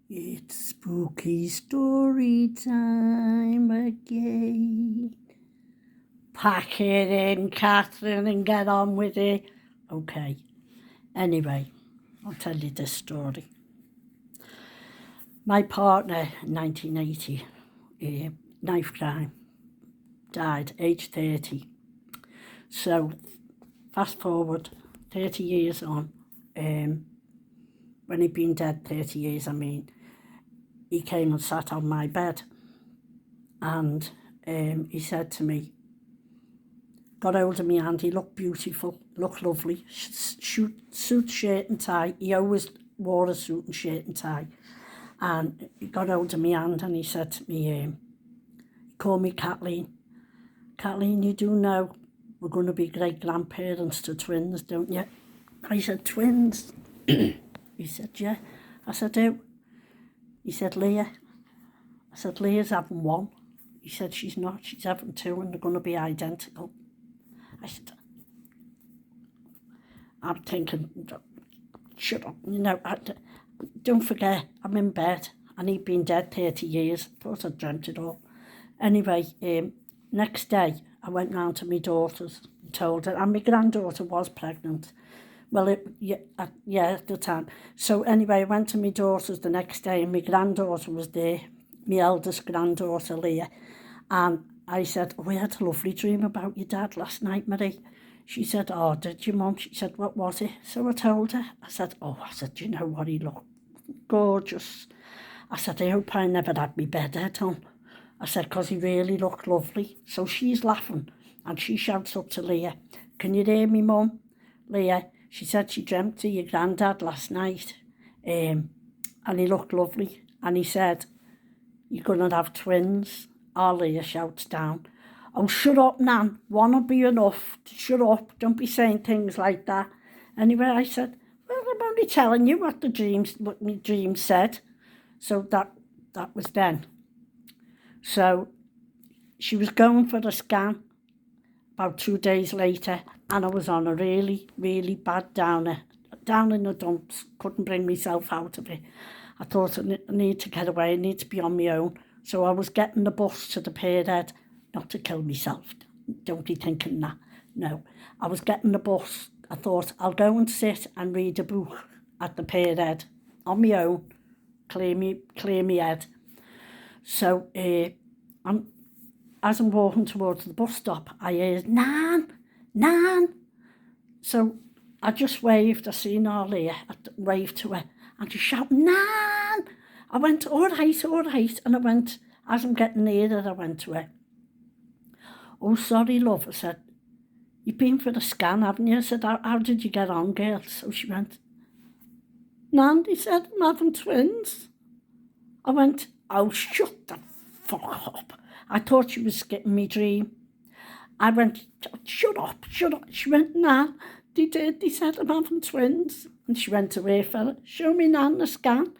It's spooky story time again. Pack it in, Catherine, and get on with it. Okay. Anyway, I'll tell you this story. My partner in 1980, knife crime, died aged 30. So fast forward 30 years on, when he'd been dead 30 years, he came and sat on my bed and he said to me, got hold of me hand, he looked beautiful, looked lovely, suit, shirt and tie. He always wore a suit and shirt and tie. And he got hold of me hand and he said to me, he called me Kathleen. Kathleen, you do know we're going to be great-grandparents to twins, don't you? I said, twins? He said, yeah. I said, who? He said, Leah. I said, Leah's having one. He said, she's not, she's having two and they're going to be identical. I said, I'm thinking, shut up, don't forget, I'm in bed and he'd been dead 30 years. Thought I'd dreamt it all. Anyway, next day, I went round to my daughter's and told her, and my granddaughter was pregnant. Well, at the time. So anyway, I went to my daughter's the next day and my granddaughter was there, my eldest granddaughter, Leah. And I said, we had a lovely dream about your dad last night, Marie. She said, oh, did you, Mum? She said, what was it? So I told her. I said, you know what, he looked gorgeous. I said, I hope I never had my bed head on. I said, because he really looked lovely. So she's laughing and she shouts up to Leah, can you hear me, Mum? Leah, she said she dreamt of your granddad last night and he looked lovely. And he said, you're going to have twins. Oh, Leah shouts down, oh, shut up, Nan. One will be enough. Shut up. Don't be saying things like that. Anyway, I said, well, I'm only telling you what my dream said. So that was then. So she was going for a scan about 2 days later, and I was on a really, really bad downer, down in the dumps. Couldn't bring myself out of it. I thought I need to get away. I need to be on my own. So I was getting the bus to the Pierhead, not to kill myself. Don't be thinking that. No, I was getting the bus. I thought I'll go and sit and read a book at the Pierhead on my own, clear me head. So as I'm walking towards the bus stop, I heard, Nan, Nan. So I just waved. I seen her Leah. I waved to her and she shouted, Nan. I went, all right. And I went, as I'm getting near her, I went to her. Oh, sorry, love. I said, you've been for the scan, haven't you? I said, how did you get on, girl? So she went, Nan, he said, I'm having twins. I went, oh, shut the fuck up. I she was skipping me dream. I went, shut up. She went, Nan, they said I'm having twins. And she went away, fella, show me, Nan, the scan.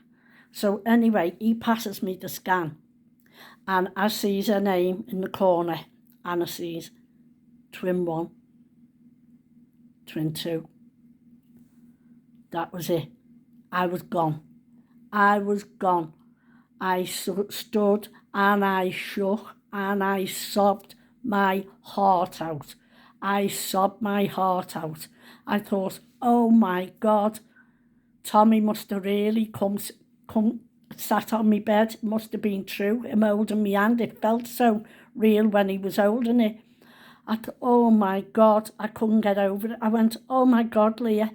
So anyway, he passes me the scan and I sees her name in the corner and I sees twin 1, twin 2. That was it. I was gone. I stood and I shook and I sobbed my heart out. I thought, oh my God, Tommy must have really come sat on my bed. It must have been true, him holding me hand. It felt so real when he was holding it. I thought, oh my God, I couldn't get over it. I went, oh my God, Leah.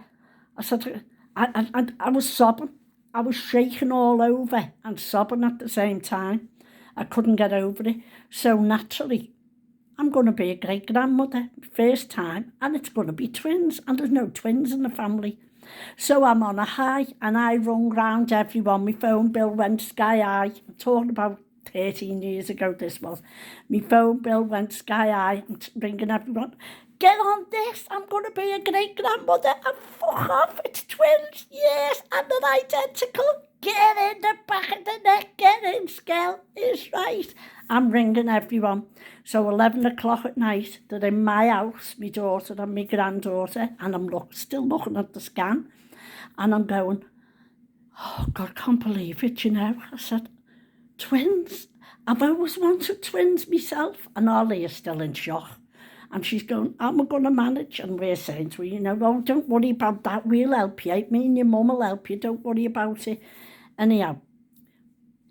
I said, I was sobbing. I was shaking all over and sobbing at the same time. I couldn't get over it. So naturally, I'm going to be a great-grandmother, first time, and it's going to be twins, and there's no twins in the family. So I'm on a high and I rung round everyone. My phone bill went sky high. I'm talking about 13 years ago this was. My phone bill went sky high. I'm ringing everyone. Get on this. I'm going to be a great-grandmother. And fuck off. It's twins. Yes. And they're identical. Get in the back of the neck. Get in, Skell. It's right. I'm ringing everyone. So 11 o'clock at night, they're in my house, my daughter and my granddaughter, and I'm still looking at the scan. And I'm going, oh, God, can't believe it, you know. I said, twins? I've always wanted twins myself. And Ollie is still in shock. And she's going, how am I going to manage? And we're saying to her, you know, oh, don't worry about that. We'll help you. Me and your mum will help you. Don't worry about it. Anyhow,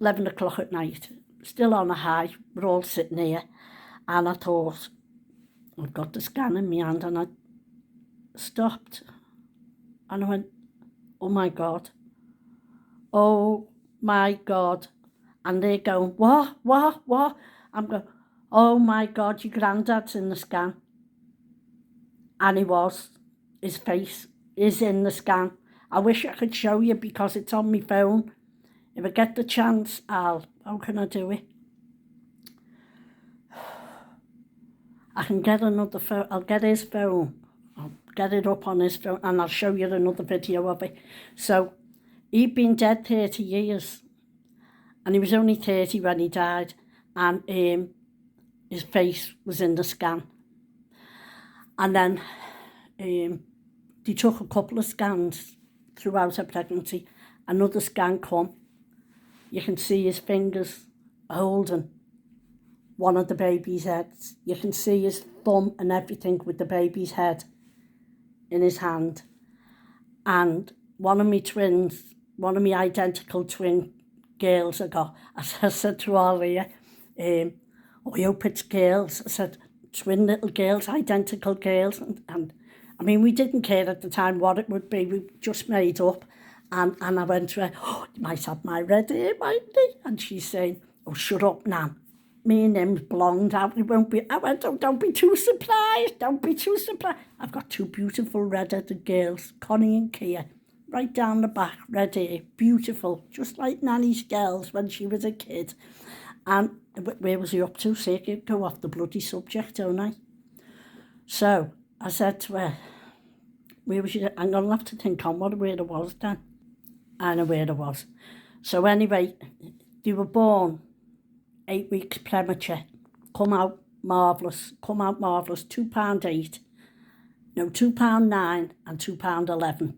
11 o'clock at night, still on a high. We're all sitting here. And I thought, I've got the scan in my hand. And I stopped. And I went, oh, my God. Oh, my God. And they're going, what? I'm going, oh, my God, your granddad's in the scan. And he was. His face is in the scan. I wish I could show you because it's on my phone. If I get the chance, how can I do it? I can get another phone. I'll get his phone. I'll get it up on his phone and I'll show you another video of it. So, he'd been dead 30 years. And he was only 30 when he died. And his face was in the scan. And then they took a couple of scans throughout her pregnancy. Another scan come. You can see his fingers holding one of the baby's heads. You can see his thumb and everything with the baby's head in his hand. And one of my twins, one of my identical twin girls I got, I said to Ollie, I hope it's girls. I said, twin little girls, identical girls. And I mean, we didn't care at the time what it would be. We just made up. And I went to her, oh, you might have my red hair, mightn't you? And she's saying, oh, shut up, Nan. Me and him's blonde out. It won't be. I went, oh, don't be too surprised. Don't be too surprised. I've got two beautiful red-headed girls, Connie and Kia, right down the back, red hair, beautiful, just like Nanny's girls when she was a kid. And where was he up to? See, I could go off the bloody subject, don't I? So I said to her, where was you? I'm going to have to think on where it was then. I know where it was. So anyway, they were born 8 weeks premature. Come out marvellous, £2.8. No, £2.9 and £2.11.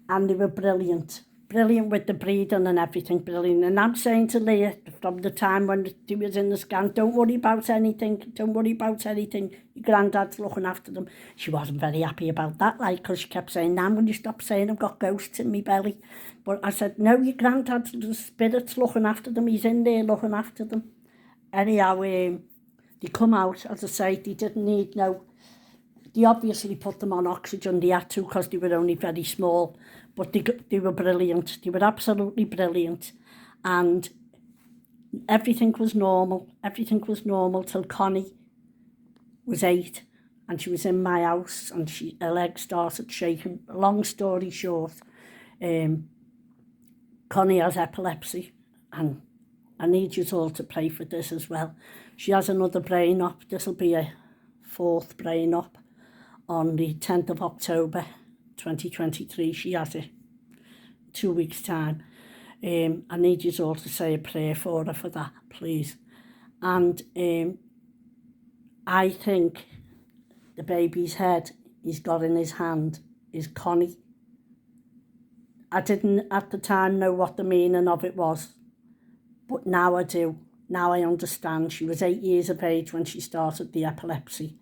And they were brilliant with the breeding and everything, brilliant. And I'm saying to Leah, from the time when he was in the scan, don't worry about anything, your granddad's looking after them. She wasn't very happy about that, like, because she kept saying, Nan, will you stop saying I've got ghosts in my belly? But I said, no, your granddad's, the spirit's looking after them, he's in there looking after them. Anyhow, they come out, as I say, they didn't need they obviously put them on oxygen, they had to because they were only very small, but they were brilliant, they were absolutely brilliant. And everything was normal till Connie was 8 and she was in my house and her legs started shaking. Long story short, Connie has epilepsy and I need you all to pray for this as well. She has another brain op, this will be a 4th brain op. On the 10th of October 2023, she has it, 2 weeks' time. I need you all to say a prayer for her for that, please. And I think the baby's head he's got in his hand is Connie. I didn't at the time know what the meaning of it was, but now I do. Now I understand. She was 8 years of age when she started the epilepsy.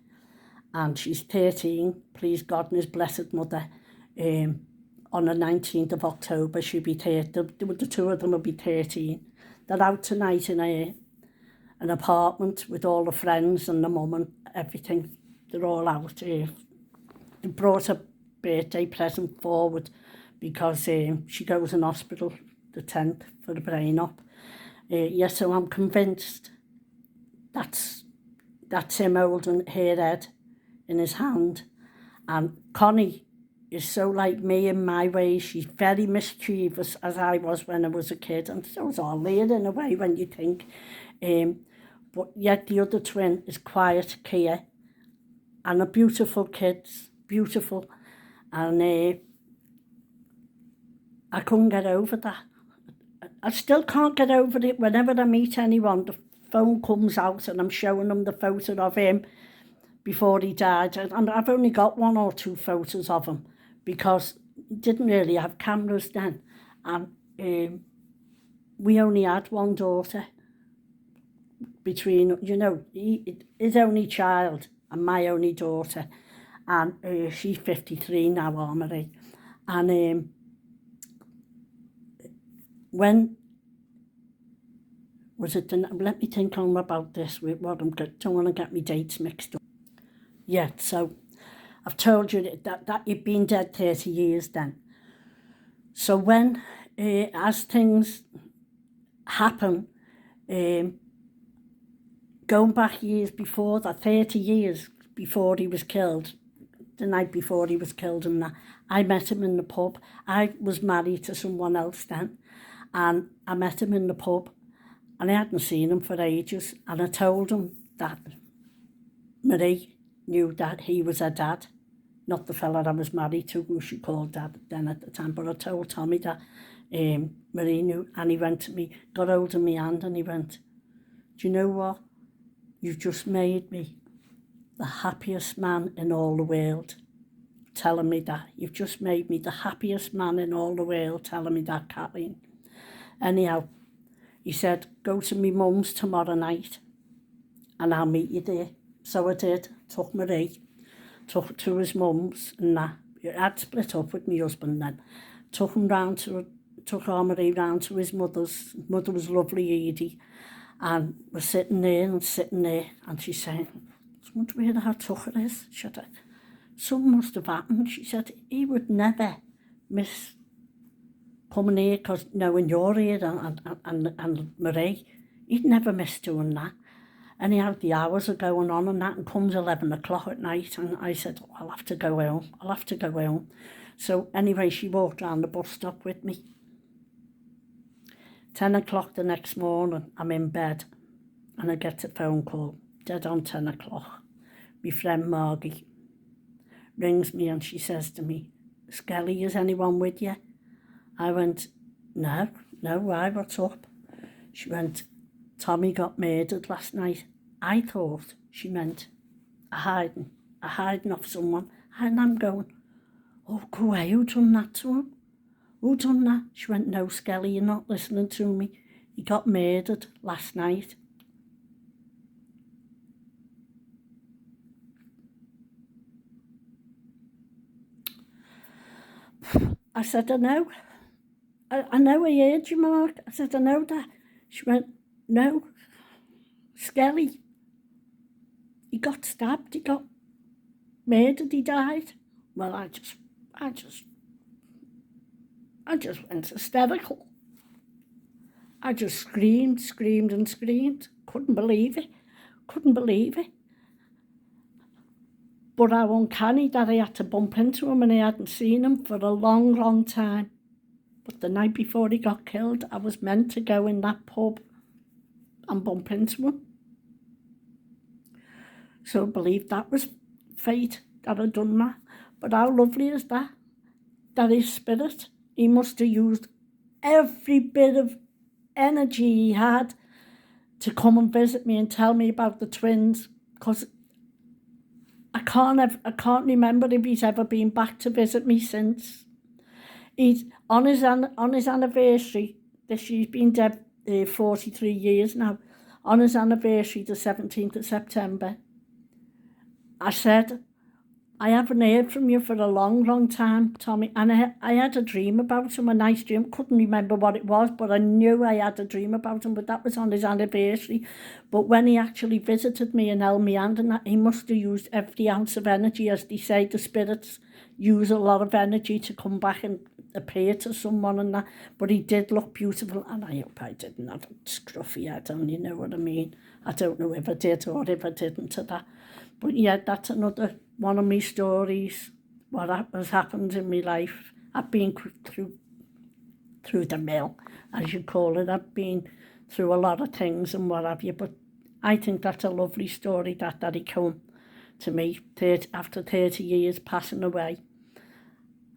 And she's 13, please God and his blessed mother. On the 19th of October, she'll be 30. The two of them will be 13. They're out tonight in an apartment with all the friends and the mum and everything. They're all out. They brought a birthday present forward because she goes in hospital the 10th for the brain op. Yes, so I'm convinced that's him holding her head in his hand. And Connie is so like me in my ways. She's very mischievous, as I was when I was a kid, and so is all Leah in a way when you think. But yet the other twin is quiet, Kia, and a beautiful kids, beautiful. And I couldn't get over that. I still can't get over it. Whenever I meet anyone, the phone comes out and I'm showing them the photo of him before he died. And I've only got 1 or 2 photos of him because he didn't really have cameras then. And we only had one daughter between, you know, his only child and my only daughter. And she's 53 now, Armory. And when was it? Let me think on about this. With what don't want to get me dates mixed up. Yeah, so I've told you that you've been dead 30 years then. So when, as things happen, going back years before that, 30 years before he was killed, the night before he was killed and that, I met him in the pub. I was married to someone else then, and I met him in the pub, and I hadn't seen him for ages, and I told him that Marie knew that he was her dad, not the fella I was married to, who she called dad then at the time, but I told Tommy that Marie knew, and he went to me, got hold of my hand, and he went, do you know what? You've just made me the happiest man in all the world, telling me that. You've just made me the happiest man in all the world, telling me that, Kathleen. Anyhow, he said, go to my mum's tomorrow night and I'll meet you there. So I did, took Marie, took to his mum's and that. I'd split up with my husband then. Took Marie round to his mother's. Mother was lovely, Edie. And we're sitting there, and she's saying, I wonder where that Tucker is. She said, something must have happened. She said, he would never miss coming here because knowing you're here and Marie, he'd never miss doing that. Anyhow, the hours are going on and that, and comes 11 o'clock at night, and I said, oh, I'll have to go home. So anyway, she walked round the bus stop with me. 10 o'clock the next morning, I'm in bed, and I get a phone call, dead on 10 o'clock. My friend Margie rings me and she says to me, Skelly, is anyone with you? I went, no, why, what's up? She went, Tommy got murdered last night. I thought she meant a hiding off someone. And I'm going, oh, go away, who done that to him? Who done that? She went, no, Skelly, you're not listening to me. He got murdered last night. I said, I know. I know, I heard you, Mark. I said, I know that. She went, no, Skelly. He got stabbed, he got murdered, he died. Well, I just went hysterical. I just screamed. Couldn't believe it. But how uncanny that I had to bump into him and I hadn't seen him for a long time. But the night before he got killed, I was meant to go in that pub and bump into him. So I believe that was fate that I'd done that. But how lovely is that? That his spirit, he must have used every bit of energy he had to come and visit me and tell me about the twins, because I can't remember if he's ever been back to visit me since. He's on his anniversary. He's been dead 43 years now. On his anniversary, the 17th of September, I said, I haven't heard from you for a long time, Tommy. And I had a dream about him, a nice dream. Couldn't remember what it was, but I knew I had a dream about him, but that was on his anniversary. But when he actually visited me and held me hand and that, he must have used every ounce of energy. As they say, the spirits use a lot of energy to come back and appear to someone and that. But he did look beautiful, and I hope I didn't have a scruffy head on, you know what I mean? I don't know if I did or if I didn't to that. But yeah, that's another one of my stories, what has happened in my life. I've been through the mill, as you call it. I've been through a lot of things and what have you, but I think that's a lovely story that he come to me after 30 years passing away.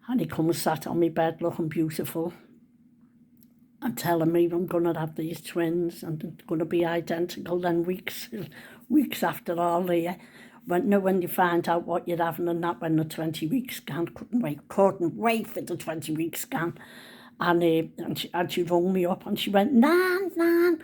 And he come and sat on my bed looking beautiful and telling me I'm going to have these twins and they're going to be identical. Then weeks after all there, when you find out what you're having and that, when the 20-week scan, couldn't wait for the 20-week scan. And she rung me up and she went, Nan, Nan,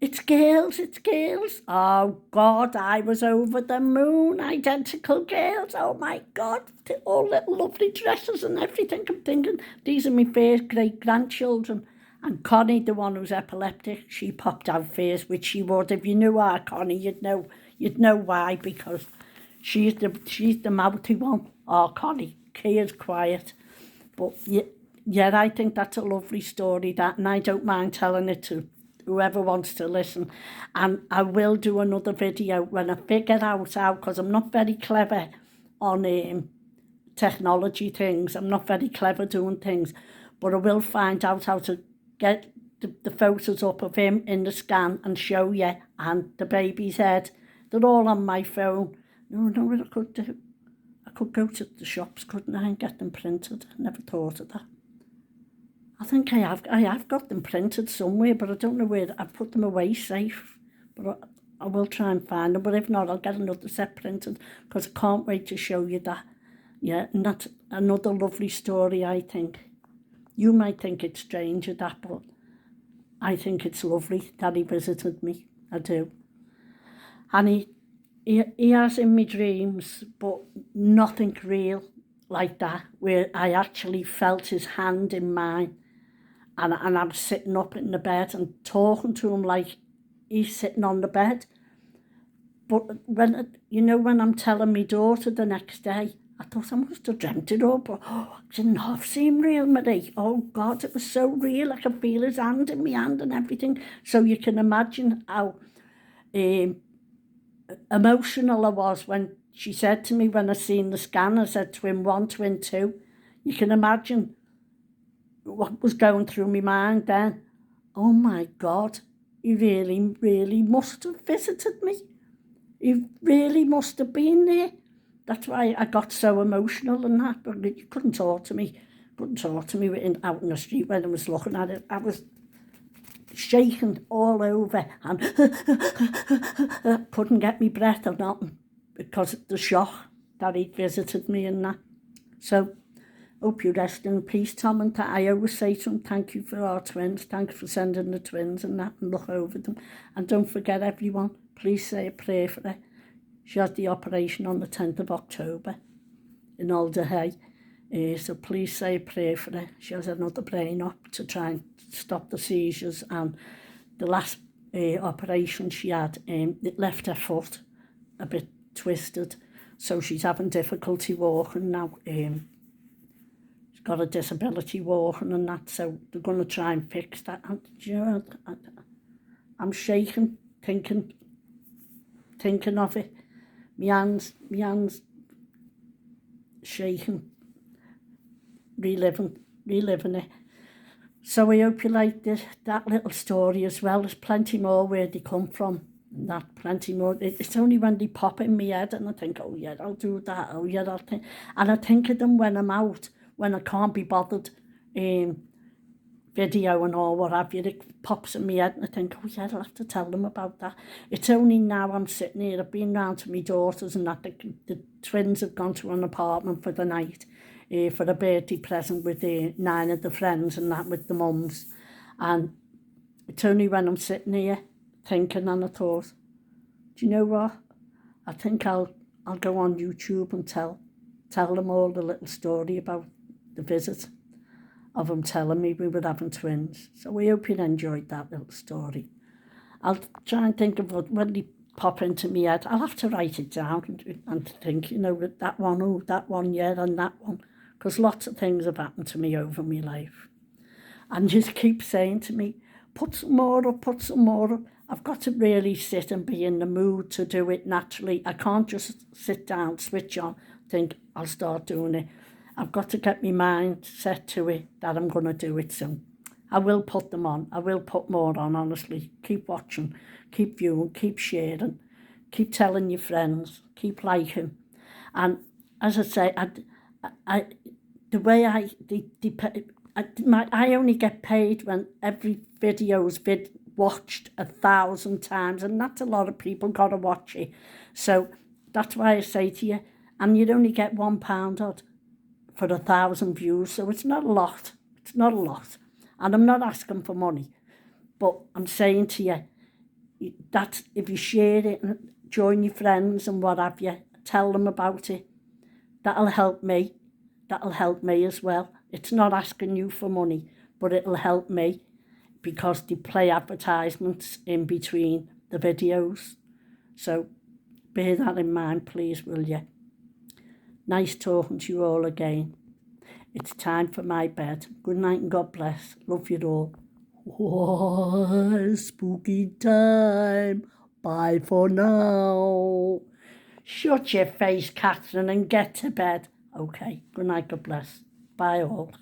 it's girls, it's girls. Oh, God, I was over the moon. Identical girls. Oh, my God. All little lovely dresses and everything. I'm thinking, these are my first great-grandchildren. And Connie, the one who's epileptic, she popped out first, which she would. If you knew our Connie, you'd know why, because she's the mouthy one. Oh, Connie. Kia's quiet. But yeah, I think that's a lovely story, that, and I don't mind telling it to whoever wants to listen. And I will do another video when I figure out how, because I'm not very clever on technology things. I'm not very clever doing things, but I will find out how to get the photos up of him in the scan and show you, and the baby's head. They're all on my phone. No, what I could do. I could go to the shops, couldn't I, and get them printed. I never thought of that. I think I have got them printed somewhere, but I don't know where. I've put them away safe, but I will try and find them. But if not, I'll get another set printed, because I can't wait to show you that. Yeah, and that's another lovely story, I think. You might think it's strange at that, but I think it's lovely that he visited me. I do. And he has in my dreams, but nothing real like that, where I actually felt his hand in mine. And I'm sitting up in the bed and talking to him like he's sitting on the bed. But when I'm telling my daughter the next day, I thought I must have dreamt it all, but it didn't half seem real, Marie. Oh, God, it was so real. I could feel his hand in my hand and everything. So you can imagine how emotional I was when she said to me, when I seen the scan, I said twin 1, twin 2. You can imagine what was going through my mind then. Oh, my God, he really, really must have visited me. He really must have been there. That's why I got so emotional and that, but you couldn't talk to me. Out in the street when I was looking at it. I was shaking all over and couldn't get me breath or nothing because of the shock that he'd visited me and that. So, hope you rest in peace, Tom, and I always say to him, thank you for our twins, thanks for sending the twins and that, and look over them. And don't forget, everyone, please say a prayer for her. She has the operation on the 10th of October in Alder Hay. So please say a prayer for her. She has another brain op to try and stop the seizures, and the last operation she had, it left her foot a bit twisted, so she's having difficulty walking now. She's got a disability walking and that, so they're going to try and fix that. And you know, I'm shaking thinking of it. My hands shaking, reliving it. So I hope you like that little story as well. There's plenty more where they come from. That plenty more. It's only when they pop in my head and I think, oh yeah, I'll do that. Oh yeah, I'll think. And I think of them when I'm out, when I can't be bothered, video and all what have you. It pops in my head and I think, oh yeah, I'll have to tell them about that. It's only now I'm sitting here. I've been round to my daughters and that. The twins have gone to an apartment for the night. For a birthday present with 9 of the friends and that, with the mums. And it's only when I'm sitting here thinking, and I thought, do you know what? I think I'll go on YouTube and tell them all the little story about the visit of them telling me we were having twins. So we hope you enjoyed that little story. I'll try and think of when they pop into me head. I'll have to write it down and think, that one, oh, that one, yeah, and that one. Because lots of things have happened to me over my life. And just keep saying to me, put some more up, put some more up. I've got to really sit and be in the mood to do it naturally. I can't just sit down, switch on, think I'll start doing it. I've got to get my mind set to it that I'm going to do it soon. I will put them on. I will put more on, honestly. Keep watching, keep viewing, keep sharing, keep telling your friends, keep liking. And as I say, the way I only get paid when every video is watched 1,000 times, and that's a lot of people got to watch it. So that's why I say to you, and you'd only get £1 odd for 1,000 views, so it's not a lot. It's not a lot. And I'm not asking for money, but I'm saying to you, that if you share it and join your friends and what have you, tell them about it, that'll help me. That'll help me as well. It's not asking you for money, but it'll help me because they play advertisements in between the videos. So bear that in mind, please, will you? Nice talking to you all again. It's time for my bed. Good night and God bless. Love you all. Oh, spooky time. Bye for now. Shut your face, Catherine, and get to bed. Okay, good night, God bless. Bye all.